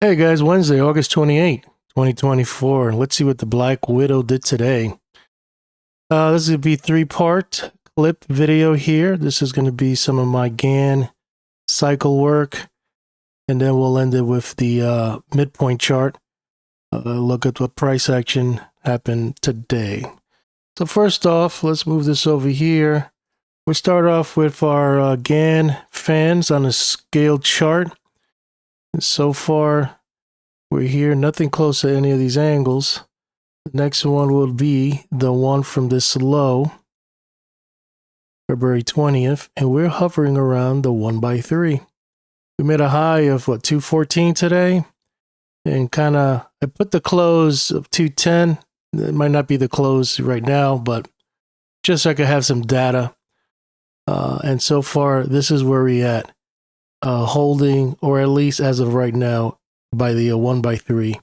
Hey guys, Wednesday, August 28th, 2024. Let's see what the Black Widow did today. This is going to be three-part clip video here. This is going to be some of my Gann cycle work, and then we'll end it with the midpoint chart. Look at what price action happened today. So first off, let's move this over here. We'll start off with our Gann fans on a scale chart. And so far, we're here, nothing close to any of these angles. The next one will be the one from this low, February 20th, and we're hovering around the 1x3. We made a high of, 214 today? And I put the close of 210. It might not be the close right now, but just so I could have some data. And so far, this is where we're at. Holding, or at least as of right now, by the 1x3.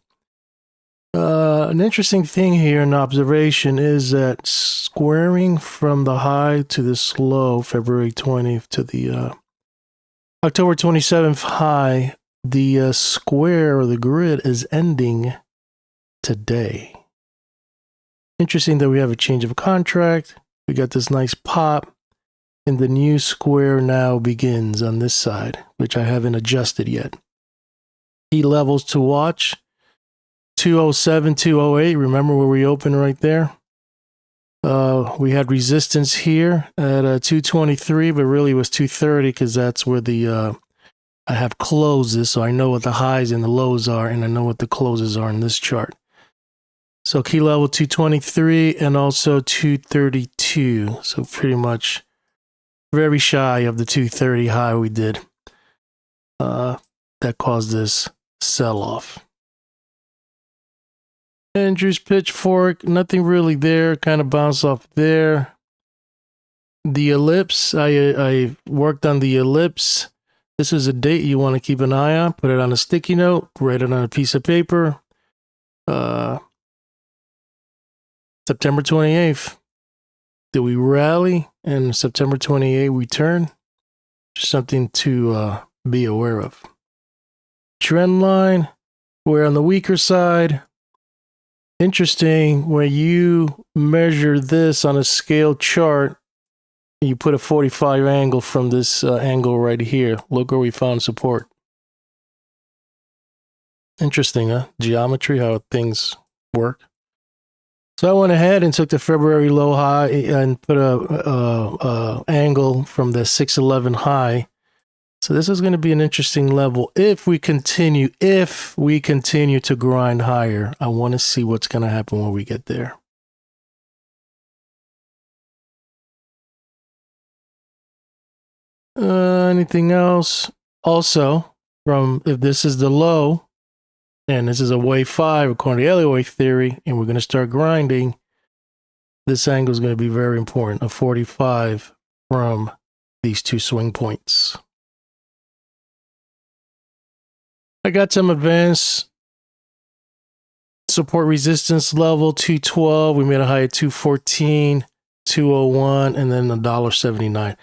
An interesting thing here in observation is that squaring from the high to this low, February 20th, to the October 27th high, the square or the grid is ending today. Interesting that we have a change of contract. We got this nice pop, and the new square now begins on this side, which I haven't adjusted yet. Key levels to watch, 207, 208. Remember where we opened right there? We had resistance here at 223, but really it was 230 because that's where the I have closes, so I know what the highs and the lows are, and I know what the closes are in this chart. So key level 223 and also 232. So pretty much very shy of the 230 high we did. That caused this sell-off. Andrew's pitchfork, nothing really there, kind of bounced off there. The ellipse, I worked on the ellipse. This is a date you want to keep an eye on. Put it on a sticky note, write it on a piece of paper. September 28th. Did we rally? And September 28th, we turn. Just something to be aware of. Trend line, we're on the weaker side. Interesting, when you measure this on a scale chart, you put a 45 angle from this angle right here. Look where we found support. Interesting, huh? Geometry, how things work. So I went ahead and took the February low high and put a angle from the 611 high. So this is going to be an interesting level if we continue to grind higher. I want to see what's going to happen when we get there. Anything else? Also, if this is the low, and this is a wave 5 according to the wave theory, and we're going to start grinding, this angle is going to be very important, a 45 from these two swing points. I got some advanced support resistance level, 212. We made a high at 214, 201, and then $1.79.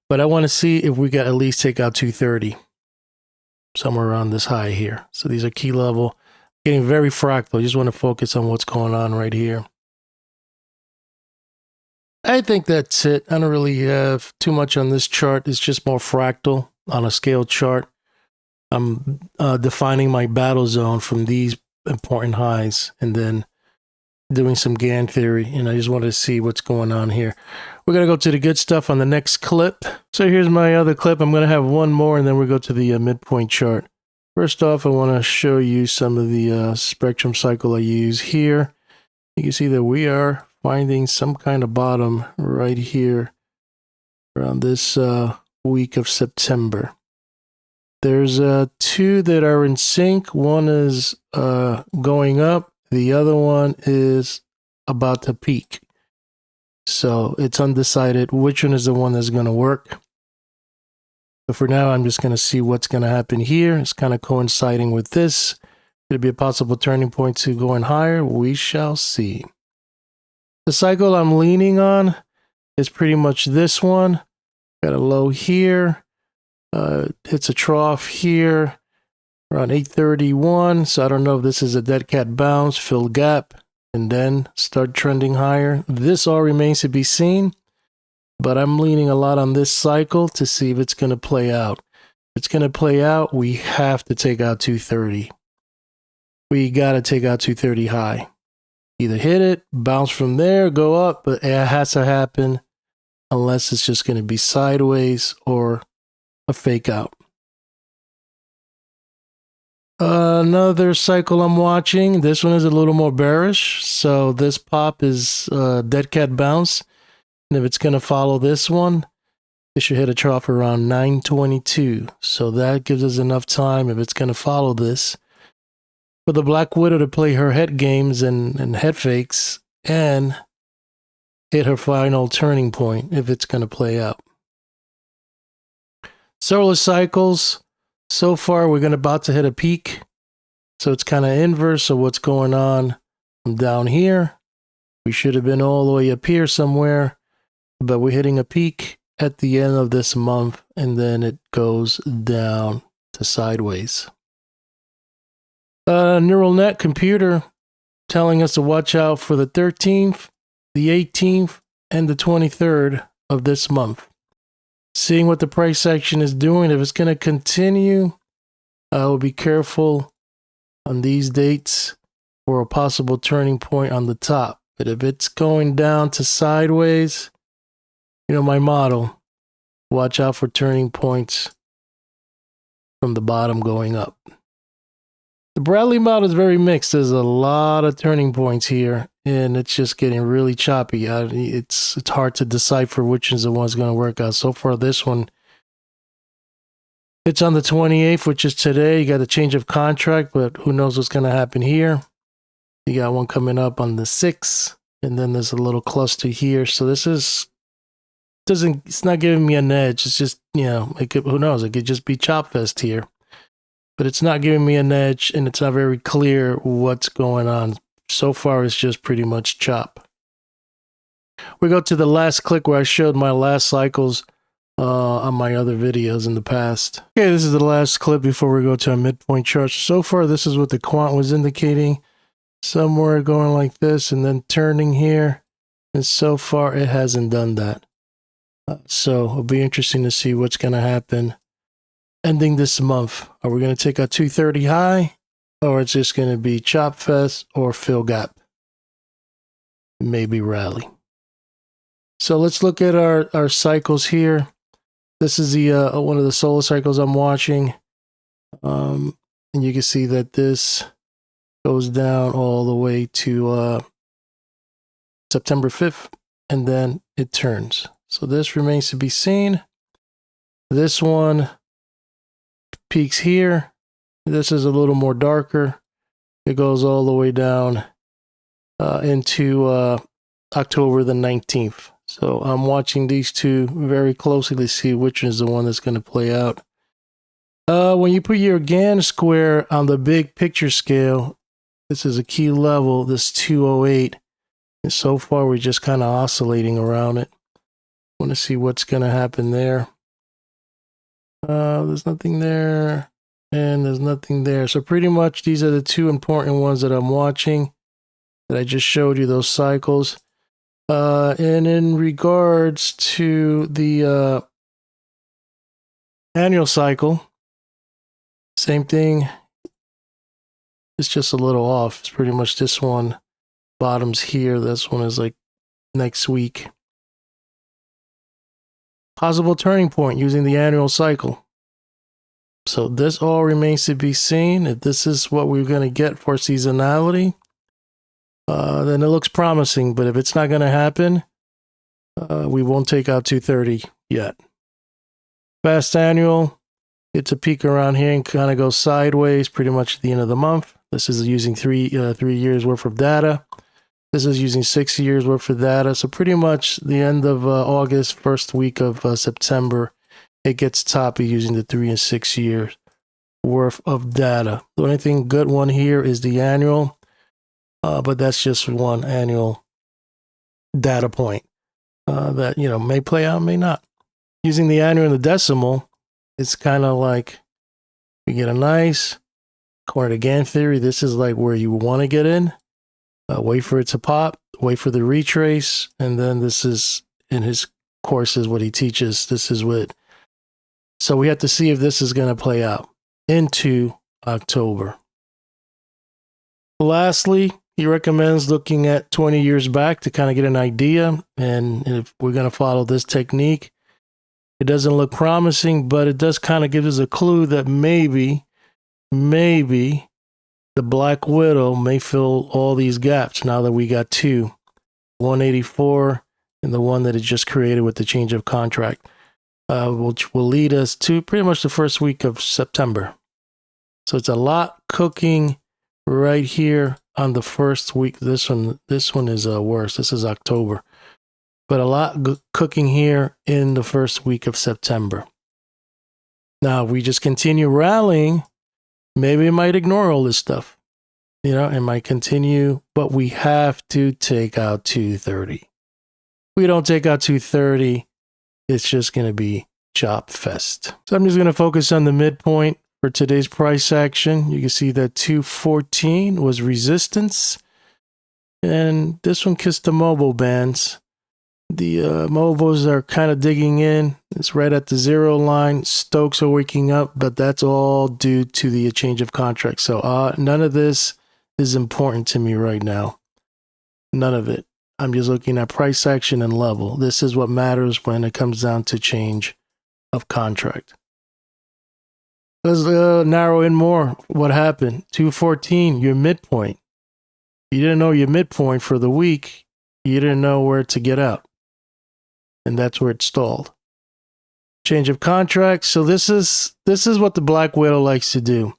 But I want to see if we can at least take out 230. Somewhere around this high here. So these are key level. Getting very fractal. Just want to focus on what's going on right here. I think that's it. I don't really have too much on this chart. It's just more fractal on a scale chart. I'm defining my battle zone from these important highs and then doing some Gann theory. And I just wanted to see what's going on here. We're going to go to the good stuff on the next clip. So here's my other clip. I'm going to have one more and then we'll go to the midpoint chart. First off, I want to show you some of the spectrum cycle I use here. You can see that we are finding some kind of bottom right here around this week of September. There's two that are in sync. One is going up. The other one is about to peak. So it's undecided which one is the one that's going to work. But for now, I'm just going to see what's going to happen here. It's kind of coinciding with this. Could it be a possible turning point to going higher? We shall see. The cycle I'm leaning on is pretty much this one. Got a low here. Hits a trough here. around 831. So I don't know if this is a dead cat bounce, fill gap, and then start trending higher. This all remains to be seen, but I'm leaning a lot on this cycle to see if it's going to play out. If it's going to play out, we have to take out 230. We got to take out 230 high. Either hit it, bounce from there, go up, but it has to happen unless it's just going to be sideways or a fake out. Another cycle I'm watching. This one is a little more bearish. So this pop is dead cat bounce. And if it's going to follow this one, it should hit a trough around 922. So that gives us enough time, if it's going to follow this, for the Black Widow to play her head games and head fakes and hit her final turning point if it's going to play out. Solar cycles. So far, we're about to hit a peak. So it's kind of inverse of what's going on down here. We should have been all the way up here somewhere, but we're hitting a peak at the end of this month, and then it goes down to sideways. Neural net computer telling us to watch out for the 13th, the 18th, and the 23rd of this month. Seeing what the price action is doing. If it's going to continue, I will be careful on these dates for a possible turning point on the top. But if it's going down to sideways, you know my motto, watch out for turning points from the bottom going up. The Bradley model is very mixed. There's a lot of turning points here, and it's just getting really choppy. It's hard to decipher which is the one's going to work out. So far, this one, it's on the 28th, which is today. You got a change of contract, but who knows what's going to happen here. You got one coming up on the 6th, and then there's a little cluster here. So this is, it's not giving me an edge. It's just, who knows? It could just be chop fest here. But it's not giving me an edge, and it's not very clear what's going on. So far, it's just pretty much chop. We go to the last click where I showed my last cycles on my other videos in the past. Okay, this is the last clip before we go to a midpoint chart. So far, this is what the quant was indicating. Somewhere going like this and then turning here. And so far, it hasn't done that. So it'll be interesting to see what's going to happen ending this month. Are we going to take a 230 high, or it's just going to be chop fest or fill gap? Maybe rally. So let's look at our cycles here. This is the one of the solar cycles I'm watching. And you can see that this goes down all the way to September 5th, and then it turns. So this remains to be seen. This one peaks here. This is a little more darker. It goes all the way down into October the 19th. So I'm watching these two very closely to see which is the one that's going to play out. When you put your Gann square on the big picture scale, this is a key level, this 208. And so far, we're just kind of oscillating around it. Want to see what's going to happen there. There's nothing there, and there's nothing there. So pretty much these are the two important ones that I'm watching that I just showed you, those cycles. And in regards to the annual cycle, same thing. It's just a little off. It's pretty much this one bottoms here. This one is like next week. Possible turning point using the annual cycle. So this all remains to be seen. If this is what we're going to get for seasonality, then it looks promising. But if it's not going to happen, we won't take out 230 yet. Fast annual, it's a peak around here and kind of goes sideways pretty much at the end of the month. This is using three years worth of data. This is using 6 years worth of data. So pretty much the end of August, first week of September, it gets toppy using the 3 and 6 years worth of data. The only thing good one here is the annual, but that's just one annual data point that, may play out, may not. Using the annual and the decimal, it's kind of like we get a nice according to Gann theory, this is like where you want to get in. Wait for it to pop, wait for the retrace, and then this is in his courses what he teaches. This is what. So we have to see if this is going to play out into October. Lastly, he recommends looking at 20 years back to kind of get an idea. And if we're going to follow this technique, it doesn't look promising, but it does kind of give us a clue that maybe the Black Widow may fill all these gaps now that we got two, 184 and the one that it just created with the change of contract, which will lead us to pretty much the first week of September. So it's a lot cooking right here on the first week. This one is worse. This is October. But a lot cooking here in the first week of September. Now, if we just continue rallying, maybe it might ignore all this stuff. You know, it might continue, but we have to take out 230. If we don't take out 230, it's just going to be chop fest. So I'm just going to focus on the midpoint for today's price action. You can see that 214 was resistance. And this one kissed the mobile bands. The mobiles are kind of digging in. It's right at the zero line. Stokes are waking up, but that's all due to the change of contract. So none of this is important to me right now. None of it. I'm just looking at price action and level. This is what matters when it comes down to change of contract. Let's narrow in more. What happened? 214, your midpoint. You didn't know your midpoint for the week. You didn't know where to get out. And that's where it stalled. Change of contract. So this is what the Black Widow likes to do.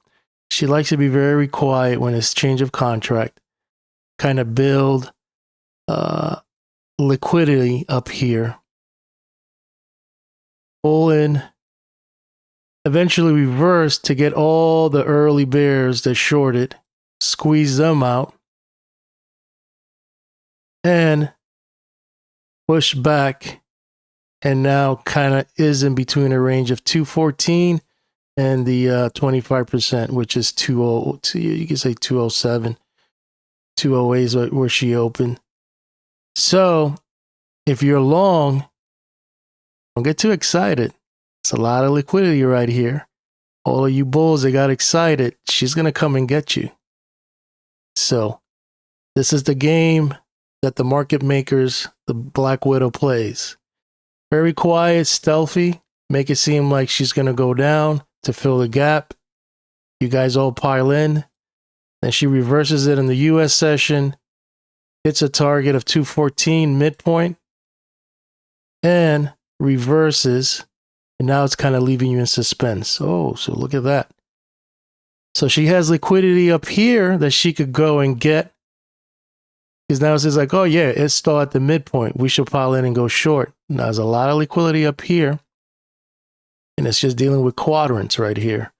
She likes to be very quiet when it's change of contract. Kind of build liquidity up here. Pull in. Eventually reverse to get all the early bears that shorted. Squeeze them out. And push back. And now kind of is in between a range of 214 and the 25%, which is 20. You can say 207. 208 is where she opened. So if you're long, don't get too excited. It's a lot of liquidity right here. All of you bulls that got excited, she's going to come and get you. So this is the game that the market makers, the Black Widow, plays. Very quiet, stealthy, make it seem like she's going to go down to fill the gap. You guys all pile in. Then she reverses it in the US session, hits a target of 214 midpoint, and reverses. And now it's kind of leaving you in suspense. Oh, so look at that. So she has liquidity up here that she could go and get. Because now it's like, oh yeah, it's still at the midpoint. We should pile in and go short. Now there's a lot of liquidity up here. And it's just dealing with quadrants right here.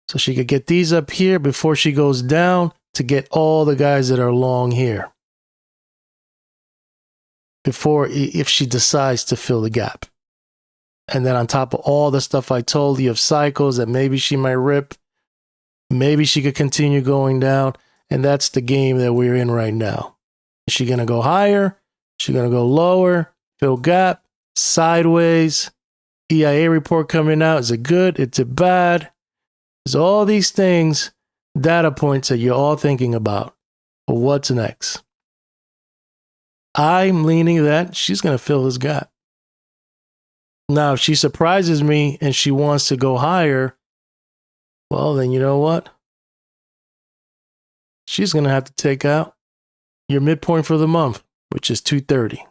So she could get these up here before she goes down to get all the guys that are long here. Before, if she decides to fill the gap. And then on top of all the stuff I told you of cycles that maybe she might rip. Maybe she could continue going down. And that's the game that we're in right now. Is she going to go higher? Is she going to go lower? Fill gap? Sideways? EIA report coming out. Is it good? Is it bad? There's all these things, data points that you're all thinking about. But what's next? I'm leaning that she's going to fill this gap. Now, if she surprises me and she wants to go higher, well, then you know what? She's going to have to take out your midpoint for the month, which is 230.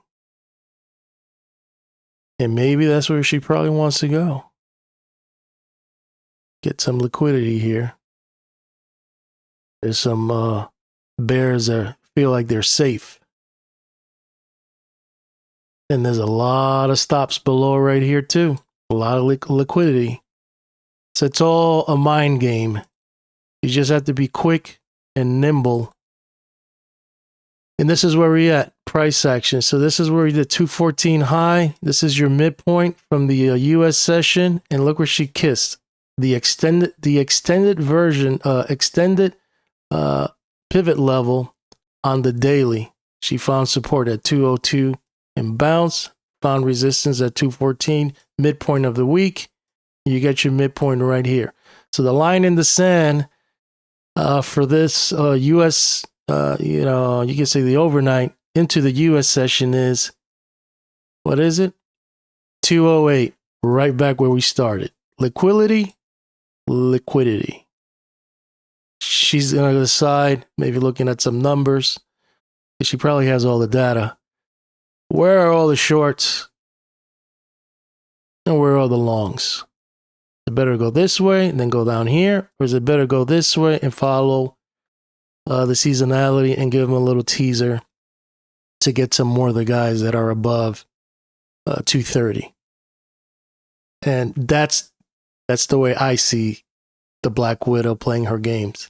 And maybe that's where she probably wants to go. Get some liquidity here. There's some bears that feel like they're safe. And there's a lot of stops below right here too. A lot of liquidity. So it's all a mind game. You just have to be quick and nimble. And this is where we're at, price action. So this is where we did 214 high. This is your midpoint from the US session. And look where she kissed. the extended version, extended pivot level on the daily. She found support at 202 and bounce, found resistance at 214, midpoint of the week. You get your midpoint right here. So the line in the sand for this US, you can say the overnight into the US session is, what is it? 208, right back where we started. Liquidity. She's going to decide, maybe looking at some numbers. She probably has all the data. Where are all the shorts? And where are all the longs? Is it better to go this way and then go down here? Or is it better to go this way and follow the seasonality and give them a little teaser to get some more of the guys that are above 230? And that's the way I see the Black Widow playing her games.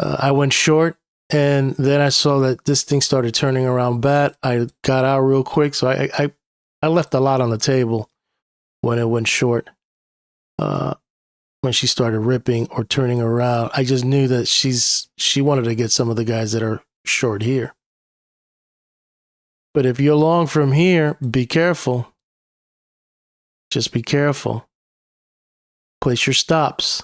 I went short, and then I saw that this thing started turning around bad. I got out real quick, so I left a lot on the table when it went short. When she started ripping or turning around, I just knew that she wanted to get some of the guys that are short here. But if you're long from here, be careful. Just be careful. Place your stops.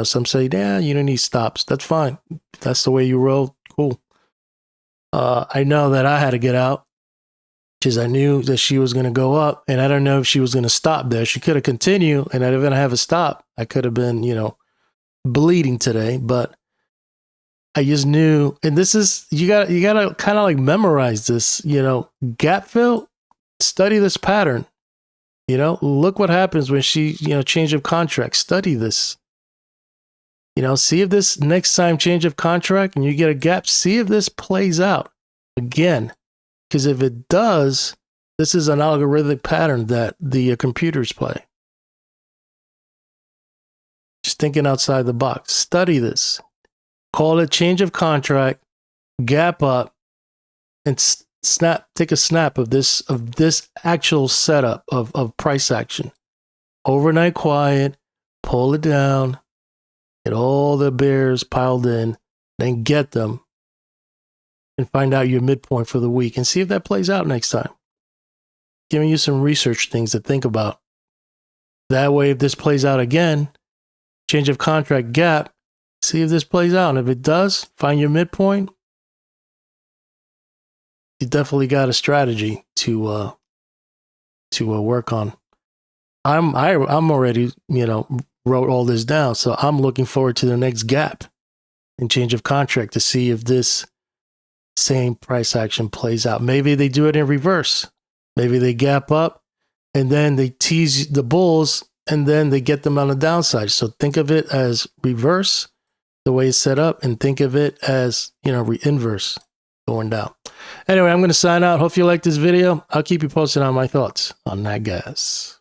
Some say, yeah, you don't need stops. That's fine. If that's the way you roll, cool. I know that I had to get out because I knew that she was going to go up, and I don't know if she was going to stop there. She could have continued, and I didn't have a stop. I could have been, bleeding today, but I just knew. And this is, you got to kind of like memorize this, gap fill, study this pattern. Look what happens when she, change of contract. Study this. See if this next time change of contract and you get a gap, see if this plays out again. Because if it does, this is an algorithmic pattern that the computers play. Just thinking outside the box. Study this. Call it change of contract, gap up, and take a snap of this actual setup of price action. Overnight quiet, pull it down, get all the bears piled in, then get them and find out your midpoint for the week and see if that plays out next time. Giving you some research things to think about. That way, if this plays out again, change of contract gap, see if this plays out. And if it does, find your midpoint. You definitely got a strategy to work on. I'm already, wrote all this down. So I'm looking forward to the next gap and change of contract to see if this same price action plays out. Maybe they do it in reverse. Maybe they gap up and then they tease the bulls and then they get them on the downside. So think of it as reverse, the way it's set up, and think of it as, inverse going down. Anyway, I'm going to sign out. Hope you liked this video. I'll keep you posted on my thoughts on that gas.